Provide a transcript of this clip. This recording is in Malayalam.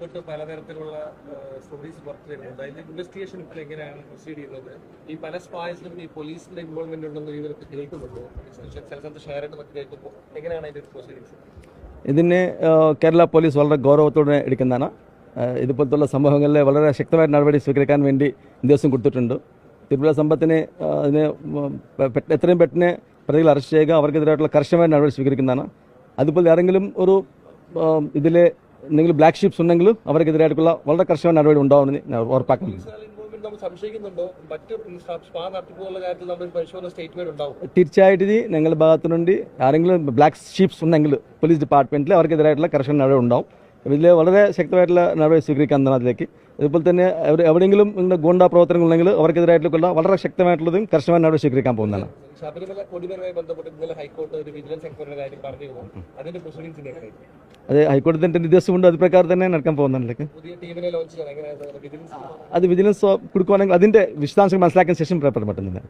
ബന്ധപ്പെട്ട് പലതരത്തിലുള്ള സ്റ്റോറീസ് പുറത്തു വരുന്നുണ്ട്. അതിന്റെ ഇൻവെസ്റ്റിഗേഷൻ ഇപ്പോൾ എങ്ങനെയാണ് പ്രൊസീഡ് ചെയ്യുന്നത്? ഈ പല സ്പായ്സിലും ഈ പോലീസിന്റെ ഇൻവോൾവ്മെന്റ് ഉണ്ടെന്ന് ഇവർക്ക് കേൾക്കുന്നുണ്ടോ? ചില സ്ഥലത്ത് ഷെയർ മറ്റു കേൾക്കുമ്പോൾ എങ്ങനെയാണ് അതിന്റെ പ്രൊസീഡിങ്സ്? ഇതിനെ കേരള പോലീസ് വളരെ ഗൗരവത്തോടെ എടുക്കുന്നതാണ്. ഇതുപോലത്തുള്ള സംഭവങ്ങളിൽ വളരെ ശക്തമായ നടപടി സ്വീകരിക്കാൻ വേണ്ടി നിർദ്ദേശം കൊടുത്തിട്ടുണ്ട്. ത്രിപുര സമ്പത്തിനെ അതിന് എത്രയും പെട്ടെന്ന് പ്രതികൾ അറസ്റ്റ് ചെയ്യുക, അവർക്കെതിരായിട്ടുള്ള കർശനമായ നടപടി സ്വീകരിക്കുന്നതാണ്. അതുപോലെ ആരെങ്കിലും ഒരു ഇതിൽ എന്തെങ്കിലും ബ്ലാക്ക് ഷീപ്സ് ഉണ്ടെങ്കിൽ അവർക്കെതിരായിട്ടുള്ള വളരെ കർശനമായ നടപടി ഉണ്ടാവുമെന്ന് ഞാൻ ഉറപ്പാക്കുന്നു. തീർച്ചയായിട്ടും ഞങ്ങളുടെ ഭാഗത്തു നിന്ന് ആരെങ്കിലും ബ്ലാക്ക് ഷീപ്സ് ഉണ്ടെങ്കിൽ പോലീസ് ഡിപ്പാർട്ട്മെന്റിൽ അവർക്കെതിരായിട്ടുള്ള കർശന നടപടി ഉണ്ടാവും. ഇതിൽ വളരെ ശക്തമായിട്ടുള്ള നടപടി സ്വീകരിക്കാൻ അതിലേക്ക്. അതുപോലെ തന്നെ എവിടെയെങ്കിലും ഗുണ്ടാ പ്രവർത്തനങ്ങൾ ഉണ്ടെങ്കിൽ അവർക്കെതിരായിട്ടുള്ള വളരെ ശക്തമായിട്ടുള്ളതും കർശനമായ നടപടി സ്വീകരിക്കാൻ പോകുന്നതാണ്. അത് ഹൈക്കോടതിന്റെ നിർദ്ദേശമുണ്ട്, അത് പ്രകാരം തന്നെ നടക്കാൻ പോകുന്നതിലേക്ക്. അത് വിജിലൻസ് കൊടുക്കുവാണെങ്കിൽ അതിന്റെ വിശദാംശങ്ങൾ മനസ്സിലാക്കിയ ശേഷം പുറപ്പെടുന്നുണ്ട്.